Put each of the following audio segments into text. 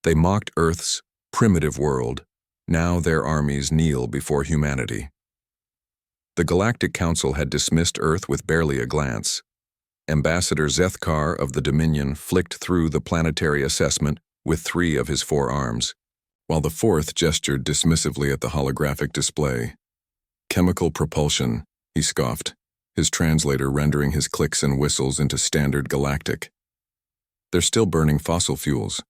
They mocked Earth's primitive world. Now their armies kneel before humanity. The Galactic Council had dismissed Earth with barely a glance. Ambassador Zethkar of the Dominion flicked through the planetary assessment with 3 of his 4 arms, while the 4th gestured dismissively at the holographic display. Chemical propulsion, he scoffed, his translator rendering his clicks and whistles into standard galactic. They're still burning fossil fuels.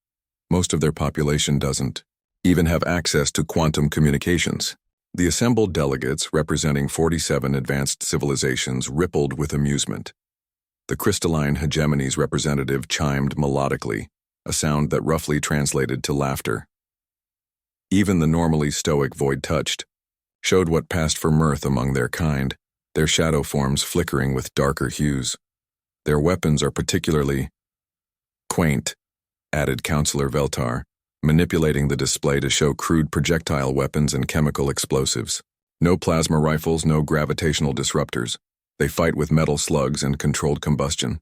Most of their population doesn't even have access to quantum communications. The assembled delegates, representing 47 advanced civilizations, rippled with amusement. The crystalline hegemony's representative chimed melodically, a sound that roughly translated to laughter. Even the normally stoic Void Touched showed what passed for mirth among their kind, their shadow forms flickering with darker hues. Their weapons are particularly quaint, added Counselor Veltar, manipulating the display to show crude projectile weapons and chemical explosives. No plasma rifles, no gravitational disruptors. They fight with metal slugs and controlled combustion.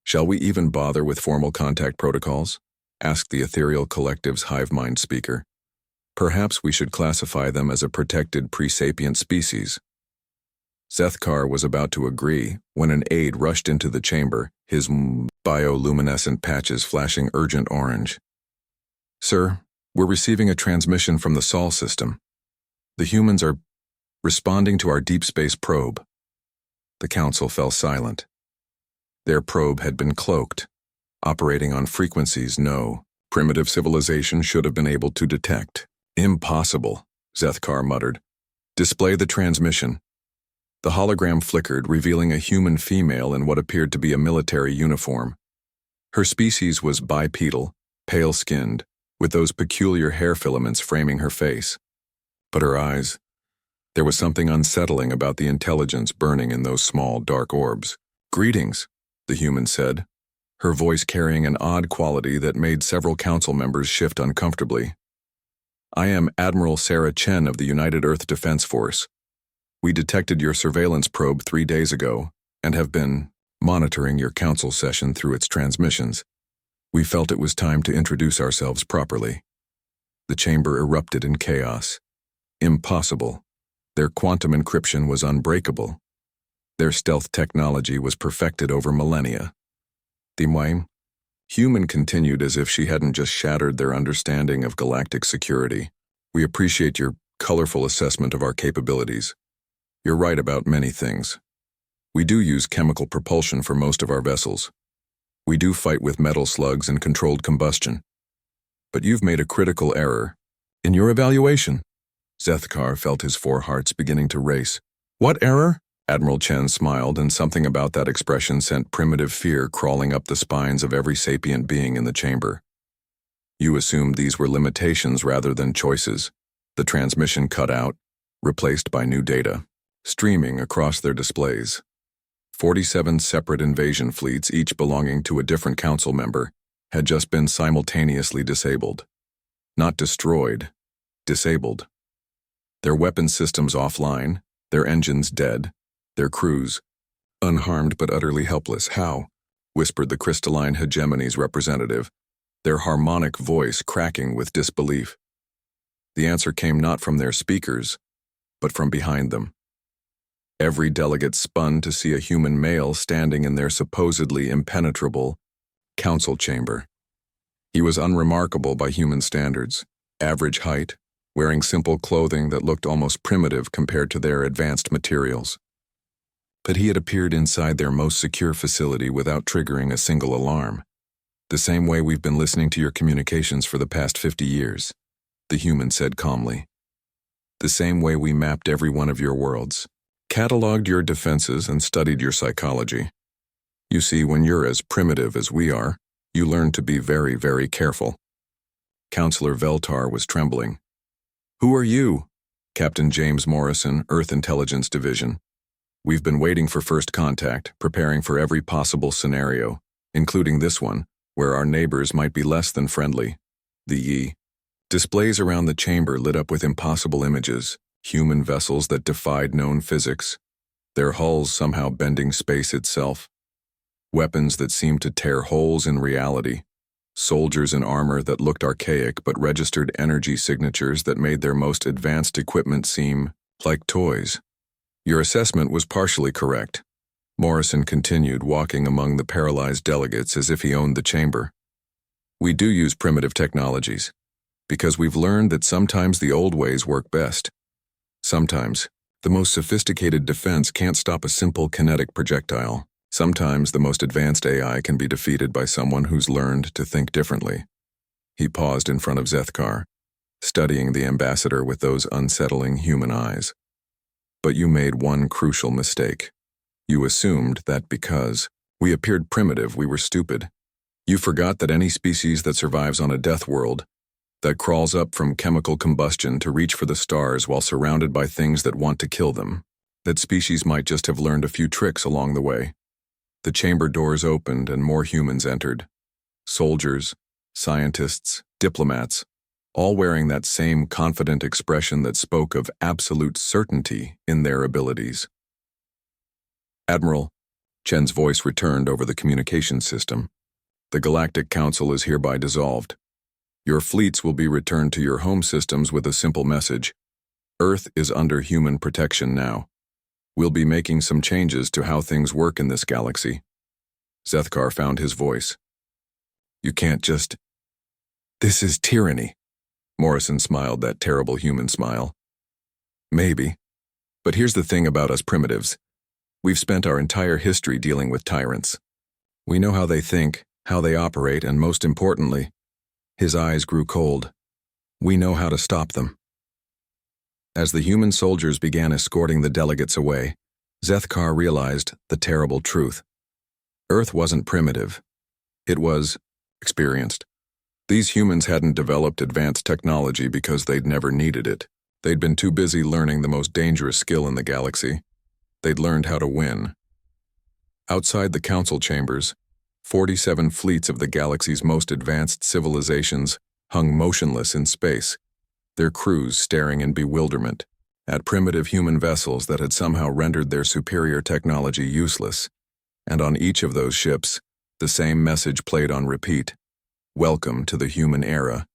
Shall we even bother with formal contact protocols? Asked the ethereal collective's hive mind speaker. Perhaps we should classify them as a protected pre-sapient species. Zethkar was about to agree when an aide rushed into the chamber, his bioluminescent patches flashing urgent orange. Sir, we're receiving a transmission from the Sol system. The humans are responding to our deep space probe. The council fell silent. Their probe had been cloaked, operating on frequencies no primitive civilization should have been able to detect. Impossible, Zethkar muttered. Display the transmission. The hologram flickered, revealing a human female in what appeared to be a military uniform. Her species was bipedal, pale-skinned, with those peculiar hair filaments framing her face. But her eyes, there was something unsettling about the intelligence burning in those small, dark orbs. Greetings, the human said, her voice carrying an odd quality that made several council members shift uncomfortably. I am Admiral Sarah Chen of the United Earth Defense Force. We detected your surveillance probe 3 days ago and have been monitoring your council session through its transmissions. We felt it was time to introduce ourselves properly. The chamber erupted in chaos. Impossible. Their quantum encryption was unbreakable. Their stealth technology was perfected over millennia. The human continued as if she hadn't just shattered their understanding of galactic security. We appreciate your colorful assessment of our capabilities. You're right about many things. We do use chemical propulsion for most of our vessels. We do fight with metal slugs and controlled combustion. But you've made a critical error in your evaluation. Zethkar felt his 4 hearts beginning to race. What error? Admiral Chen smiled, and something about that expression sent primitive fear crawling up the spines of every sapient being in the chamber. You assumed these were limitations rather than choices. The transmission cut out, replaced by new data, streaming across their displays. 47 separate invasion fleets, each belonging to a different council member, had just been simultaneously disabled. Not destroyed, disabled. Their weapon systems offline, their engines dead, their crews unharmed but utterly helpless. How? Whispered the crystalline hegemony's representative, their harmonic voice cracking with disbelief. The answer came not from their speakers, but from behind them. Every delegate spun to see a human male standing in their supposedly impenetrable council chamber. He was unremarkable by human standards, average height, wearing simple clothing that looked almost primitive compared to their advanced materials. But he had appeared inside their most secure facility without triggering a single alarm. The same way we've been listening to your communications for the past 50 years, the human said calmly. The same way we mapped every one of your worlds, cataloged your defenses, and studied your psychology. You see, when you're as primitive as we are, you learn to be very, very careful. Counselor Veltar was trembling. Who are you? Captain James Morrison, Earth Intelligence Division. We've been waiting for first contact, preparing for every possible scenario, including this one, where our neighbors might be less than friendly. The Yi. Displays around the chamber lit up with impossible images, human vessels that defied known physics, their hulls somehow bending space itself. Weapons that seemed to tear holes in reality, soldiers in armor that looked archaic but registered energy signatures that made their most advanced equipment seem like toys. Your assessment was partially correct. Morrison continued, walking among the paralyzed delegates as if he owned the chamber. We do use primitive technologies, because we've learned that sometimes the old ways work best. Sometimes, the most sophisticated defense can't stop a simple kinetic projectile. Sometimes the most advanced AI can be defeated by someone who's learned to think differently. He paused in front of Zethkar, studying the ambassador with those unsettling human eyes. But you made one crucial mistake. You assumed that because we appeared primitive, we were stupid. You forgot that any species that survives on a death world, that crawls up from chemical combustion to reach for the stars while surrounded by things that want to kill them, that species might just have learned a few tricks along the way. The chamber doors opened and more humans entered. Soldiers, scientists, diplomats, all wearing that same confident expression that spoke of absolute certainty in their abilities. Admiral, Chen's voice returned over the communication system. The Galactic Council is hereby dissolved. Your fleets will be returned to your home systems with a simple message. Earth is under human protection now. We'll be making some changes to how things work in this galaxy. Zethkar found his voice. You can't just... This is tyranny. Morrison smiled that terrible human smile. Maybe. But here's the thing about us primitives. We've spent our entire history dealing with tyrants. We know how they think, how they operate, and most importantly, his eyes grew cold. We know how to stop them. As the human soldiers began escorting the delegates away, Zethkar realized the terrible truth. Earth wasn't primitive. It was experienced. These humans hadn't developed advanced technology because they'd never needed it. They'd been too busy learning the most dangerous skill in the galaxy. They'd learned how to win. Outside the council chambers, 47 fleets of the galaxy's most advanced civilizations hung motionless in space, their crews staring in bewilderment at primitive human vessels that had somehow rendered their superior technology useless. And on each of those ships, the same message played on repeat. Welcome to the human era.